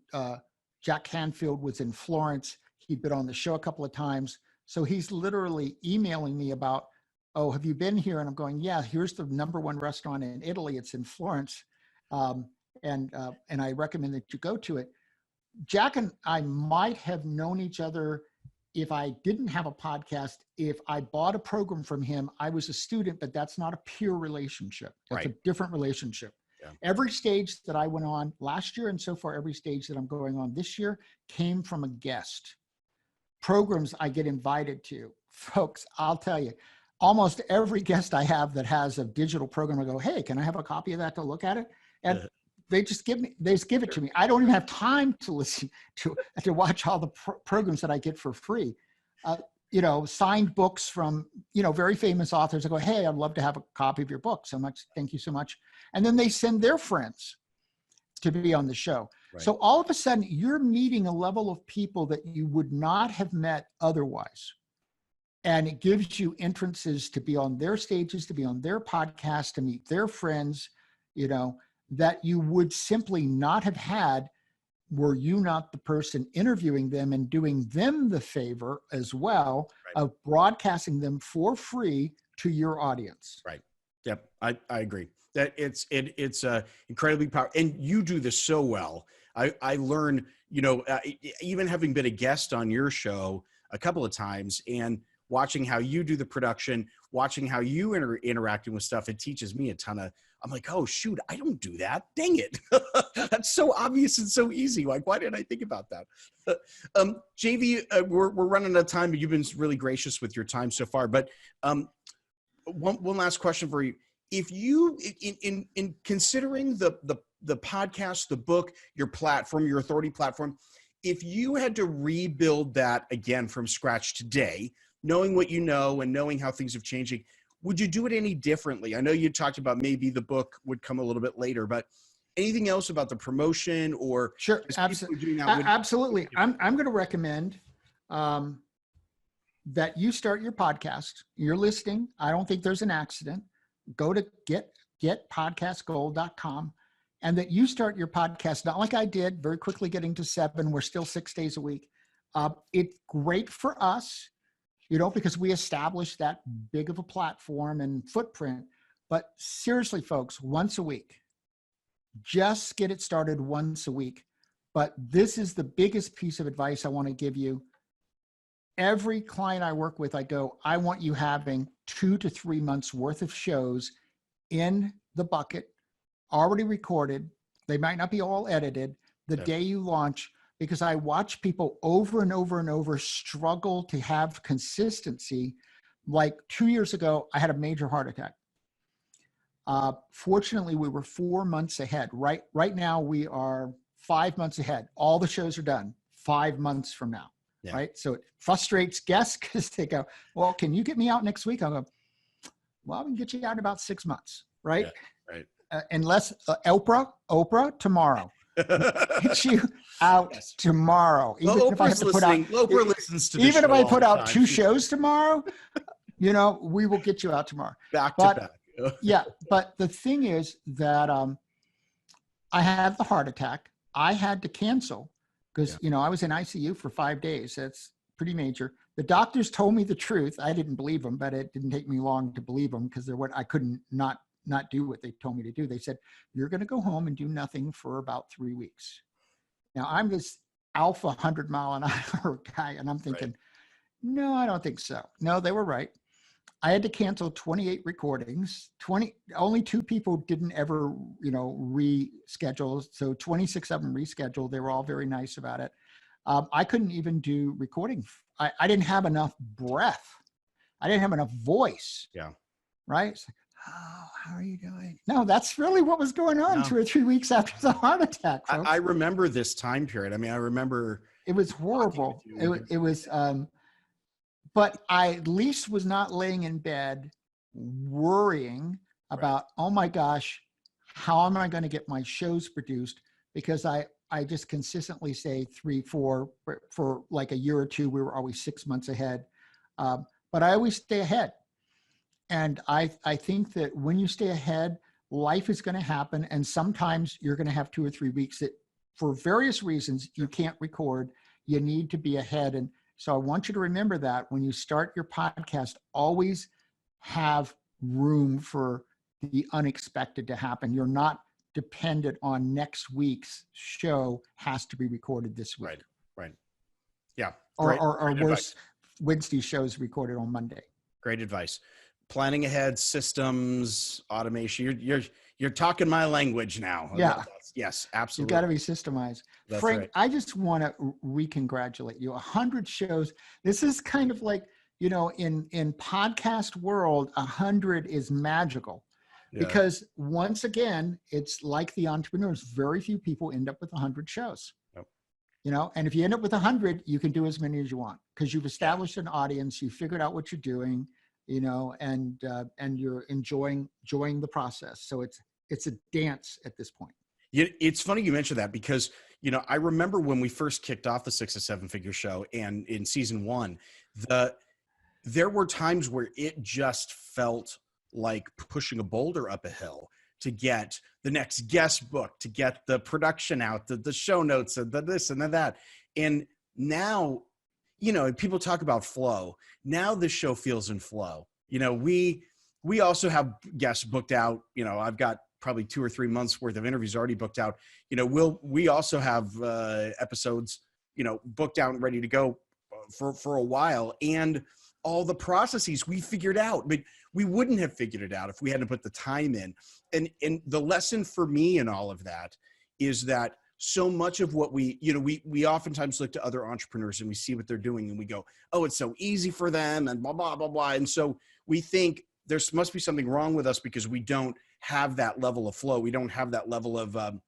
C: Jack Canfield was in Florence, he'd been on the show a couple of times. So he's literally emailing me about, oh, have you been here? And I'm going, yeah, here's the #1 restaurant in Italy. It's in Florence. And I recommend that you go to it. Jack and I might have known each other if I didn't have a podcast. If I bought a program from him, I was a student, but that's not a peer relationship. That's a different relationship. Yeah. Every stage that I went on last year, and so far every stage that I'm going on this year, came from a guest. Programs I get invited to. Folks, I'll tell you, almost every guest I have that has a digital program, I go, hey, can I have a copy of that to look at it? And they just give it to me. I don't even have time to listen to watch all the programs that I get for free. Signed books from, very famous authors. I go, hey, I'd love to have a copy of your book so much. Thank you so much. And then they send their friends to be on the show. Right. So all of a sudden you're meeting a level of people that you would not have met otherwise. And it gives you entrances to be on their stages, to be on their podcast, to meet their friends, that you would simply not have had were you not the person interviewing them and doing them the favor as well of broadcasting them for free to your audience.
A: Right. Yep. I agree that it's incredibly powerful, and you do this so well. I learn, even having been a guest on your show a couple of times and watching how you do the production, watching how you interacting with stuff, it teaches me a ton of, I'm like, oh shoot, I don't do that. Dang it. That's so obvious and so easy. Like, why didn't I think about that? JV, we're running out of time, but you've been really gracious with your time so far. But one last question for you. If you, in considering the podcast, the book, your platform, your authority platform, if you had to rebuild that again from scratch today, knowing what you know and knowing how things have changed, would you do it any differently? I know you talked about maybe the book would come a little bit later, but anything else about the promotion or
C: sure, absolutely. I'm going to recommend that you start your podcast. You're listening. I don't think there's an accident. Go to getpodcastgold.com. And that you start your podcast, not like I did, very quickly getting to 7. We're still 6 days a week. It's great for us, because we established that big of a platform and footprint. But seriously, folks, once a week, just get it started once a week. But this is the biggest piece of advice I want to give you. Every client I work with, I want you having 2 to 3 months worth of shows in the bucket, already recorded. They might not be all edited the day you launch, because I watch people over and over and over struggle to have consistency. Like 2 years ago, I had a major heart attack. Fortunately, we were 4 months ahead. Right now, we are 5 months ahead. All the shows are done 5 months from now. Yeah. Right. So it frustrates guests because they go, well, can you get me out next week? I'll go, well, we can get you out in about 6 months. Right.
A: Yeah, right.
C: Unless Oprah tomorrow. Get you out tomorrow.
A: Even if I have to put out, Oprah listens to this
C: even if I put out 2 shows tomorrow, we will get you out tomorrow.
A: Back to back.
C: Yeah. But the thing is that I had the heart attack. I had to cancel because, I was in ICU for 5 days. That's pretty major. The doctors told me the truth. I didn't believe them, but it didn't take me long to believe them because I couldn't not do what they told me to do. They said, you're going to go home and do nothing for about 3 weeks. Now I'm this alpha 100-mile-an-hour guy. And I'm thinking, no, I don't think so. No, they were right. I had to cancel 28 recordings. Only 2 people didn't ever, reschedule. So 26 of them rescheduled. They were all very nice about it. I couldn't even do recording. I didn't have enough breath. I didn't have enough voice.
A: Yeah.
C: Right. It's like, oh, how are you doing? No, that's really what was going on 2 or 3 weeks after the heart attack.
A: I remember this time period. I mean, I remember
C: it was horrible. It was, but I at least was not laying in bed worrying about, oh my gosh, how am I going to get my shows produced? Because I just consistently say 3, 4 for like a year or 2, we were always 6 months ahead. But I always stay ahead. And I think that when you stay ahead, life is going to happen. And sometimes you're going to have 2 or 3 weeks that for various reasons you can't record. You need to be ahead. And so I want you to remember that when you start your podcast, always have room for the unexpected to happen. You're not dependent on next week's show has to be recorded this week.
A: Right. Yeah.
C: Or worse, Wednesday's show is recorded on Monday.
A: Great advice. Planning ahead, systems, automation. You're talking my language now.
C: Yeah.
A: Yes, absolutely.
C: You've got to be systemized.
A: That's
C: Frank,
A: right.
C: I just want to re-congratulate you. 100 shows. This is kind of like, in podcast world, 100 is magical. Yeah. Because once again, it's like the entrepreneurs. Very few people end up with 100 shows. Yep. And if you end up with 100, you can do as many as you want because you've established an audience, you figured out what you're doing, and you're enjoying the process. So it's a dance at this point.
A: It's funny you mentioned that because, I remember when we first kicked off the 6 to 7 Figure Show and in season 1, there were times where it just felt like pushing a boulder up a hill to get the next guest book, to get the production out, the show notes, and the this and the that. And now, people talk about flow. Now this show feels in flow. We also have guests booked out. I've got probably 2 or 3 months worth of interviews already booked out. We also have episodes, booked out and ready to go for a while. And all the processes we figured out, but we wouldn't have figured it out if we hadn't put the time in. And the lesson for me in all of that is that so much of what we oftentimes look to other entrepreneurs and we see what they're doing and we go, oh, it's so easy for them and blah, blah, blah, blah. And so we think there must be something wrong with us because we don't have that level of flow. We don't have that level of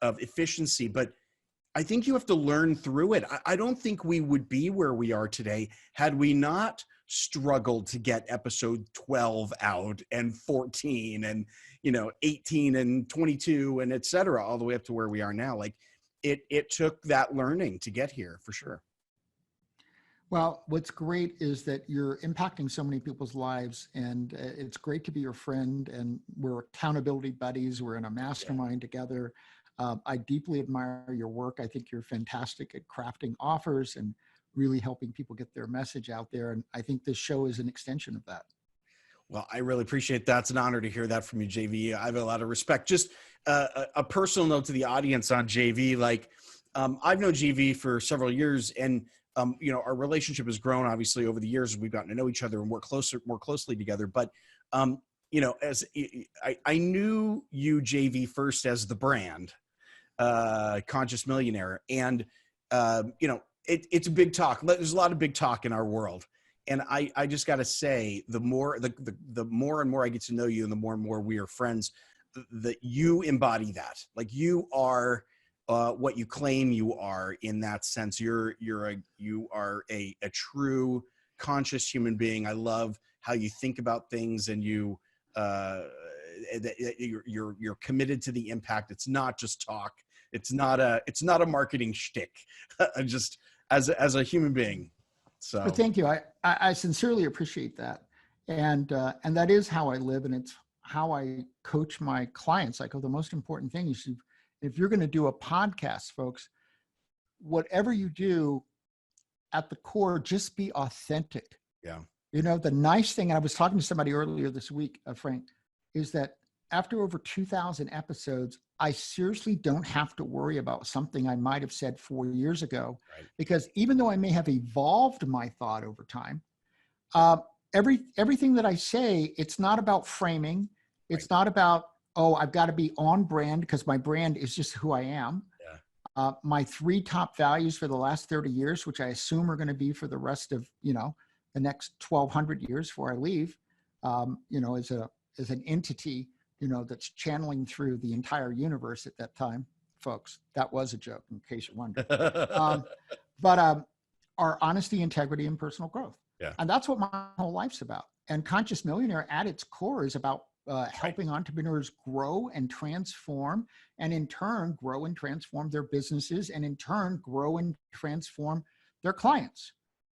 A: efficiency, but I think you have to learn through it. I don't think we would be where we are today had we not struggled to get episode 12 out and 14 and 18 and 22 and et cetera, all the way up to where we are now. Like it took that learning to get here for sure.
C: Well, what's great is that you're impacting so many people's lives, and it's great to be your friend, and we're accountability buddies. We're in a mastermind together. I deeply admire your work. I think you're fantastic at crafting offers and really helping people get their message out there. And I think this show is an extension of that.
A: Well, I really appreciate that. It's an honor to hear that from you, JV. I have a lot of respect. Just a personal note to the audience on JV. Like, I've known JV for several years, and our relationship has grown obviously over the years as we've gotten to know each other and work more closely together. But as I knew you, JV, first as the brand, Conscious Millionaire, and it's a big talk. There's a lot of big talk in our world. And I just got to say, the more and more I get to know you and the more and more we are friends, that you embody that. Like you are what you claim you are in that sense. You are a true conscious human being. I love how you think about things, and you're committed to the impact. It's not just talk. It's not a marketing shtick. Just as a human being. So
C: well, thank you. I sincerely appreciate that. And that is how I live. And it's how I coach my clients. I go, the most important thing is if you're going to do a podcast, folks, whatever you do at the core, just be authentic.
A: Yeah.
C: The nice thing, and I was talking to somebody earlier this week, Frank, is that after over 2,000 episodes, I seriously don't have to worry about something I might have said 4 years ago, right? Because even though I may have evolved my thought over time, everything that I say, it's not about framing. It's not about, oh, I've got to be on brand because my brand is just who I am. Yeah. My 3 top values for the last 30 years, which I assume are going to be for the rest of, the next 1,200 years before I leave, as an entity, that's channeling through the entire universe at that time, folks. That was a joke, in case you wondered. But our honesty, integrity, and personal growth. Yeah. And that's what my whole life's about. And Conscious Millionaire at its core is about helping entrepreneurs grow and transform, and in turn, grow and transform their businesses, and in turn, grow and transform their clients.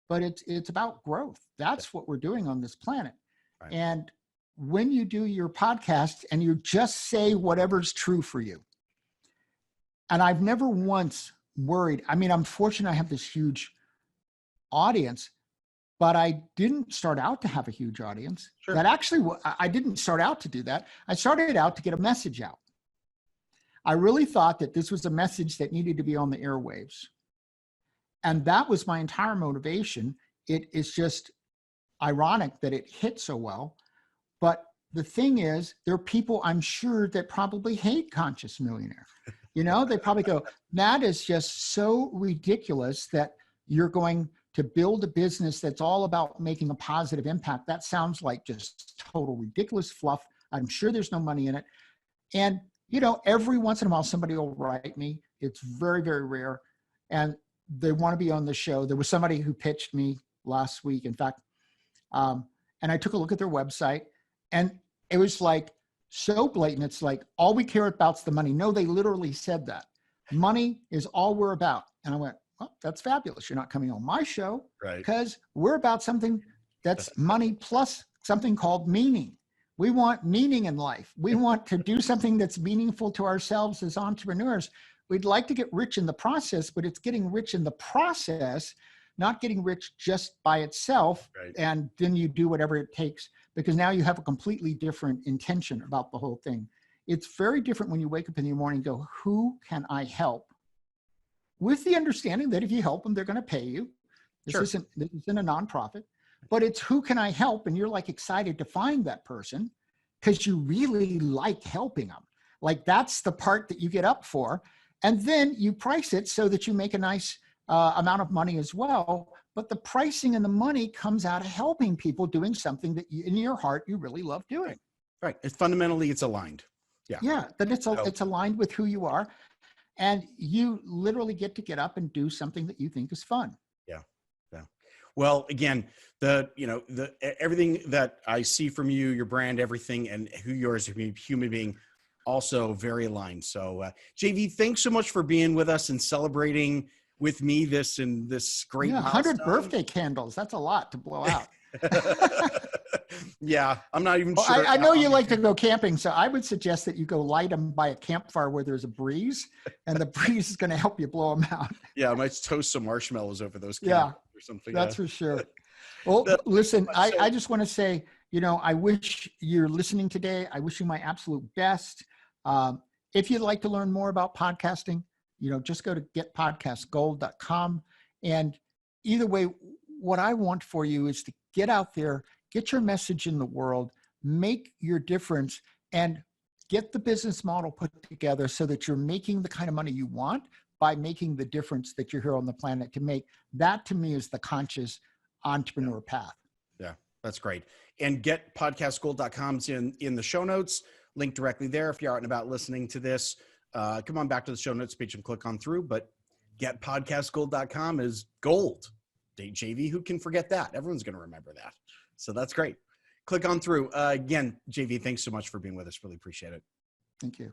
C: But it's about growth. That's what we're doing on this planet. Right. And when you do your podcast and you just say whatever's true for you, and I've never once worried, I'm fortunate I have this huge audience, but I didn't start out to have a huge audience. Sure. That actually, I didn't start out to do that. I started out to get a message out. I really thought that this was a message that needed to be on the airwaves. And that was my entire motivation. It is just ironic that it hit so well. But the thing is, there are people I'm sure that probably hate Conscious Millionaire. They probably go, that is just so ridiculous that you're going to build a business that's all about making a positive impact. That sounds like just total ridiculous fluff. I'm sure there's no money in it. And, every once in a while, somebody will write me. It's very, very rare. And they want to be on the show. There was somebody who pitched me last week, in fact, and I took a look at their website. And it was like so blatant. It's like, all we care about is the money. No, they literally said that. Money is all we're about. And I went, well, that's fabulous. You're not coming on my show, right? Because we're about something that's money plus something called meaning. We want meaning in life. We want to do something that's meaningful to ourselves as entrepreneurs. We'd like to get rich in the process, but it's getting rich in the process, not getting rich just by itself. Right. And then you do whatever it takes, because now you have a completely different intention about the whole thing. It's very different when you wake up in the morning and go, who can I help? With the understanding that if you help them, they're going to pay you. This isn't a nonprofit. but it's who can I help? And you're like excited to find that person because you really like helping them. Like that's the part that you get up for. And then you price it so that you make a nice amount of money as well. But the pricing and the money comes out of helping people doing something that you, in your heart, you really love doing.
A: Right. It's fundamentally, it's aligned. Yeah.
C: Yeah. Then it's aligned with who you are. And you literally get up and do something that you think is fun.
A: Yeah. Yeah. Well, again, everything that I see from you, your brand, everything, and who you are as a human being, also very aligned. So JV, thanks so much for being with us and celebrating with me this great
C: 100 birthday candles. That's a lot to blow out.
A: Yeah, I'm not even sure.
C: I know you like to go camping, so I would suggest that you go light them by a campfire where there's a breeze, and the breeze is going to help you blow them out.
A: Yeah, I might toast some marshmallows over those
C: candles
A: or something.
C: That's for sure. Well, listen, I just want to say, I wish you're listening today. I wish you my absolute best. If you'd like to learn more about podcasting, just go to getpodcastgold.com. And either way, what I want for you is to get out there, get your message in the world, make your difference, and get the business model put together so that you're making the kind of money you want by making the difference that you're here on the planet to make. That to me is the conscious entrepreneur path.
A: Yeah, that's great. And getpodcastgold.com is in the show notes, link directly there. If you're out and about listening to this, come on back to the show notes page and click on through, but getpodcastgold.com is gold. JV, who can forget that? Everyone's going to remember that. So that's great. Click on through. Again, JV, thanks so much for being with us. Really appreciate it.
C: Thank you.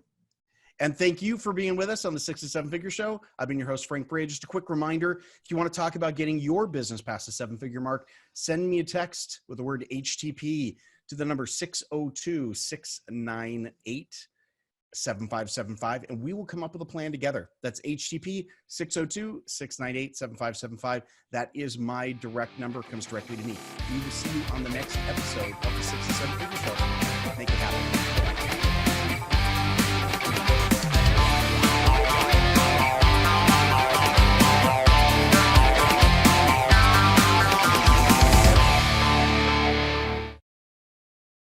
A: And thank you for being with us on the 6 to 7 Figure Show. I've been your host, Frank Bray. Just a quick reminder, if you want to talk about getting your business past the 7-figure mark, send me a text with the word HTP to the number 602-698-7575, and we will come up with a plan together. That's HTP 602-698-7575. That is my direct number. It comes directly to me. We will see you on the next episode of the 6 to 7 Figure Show.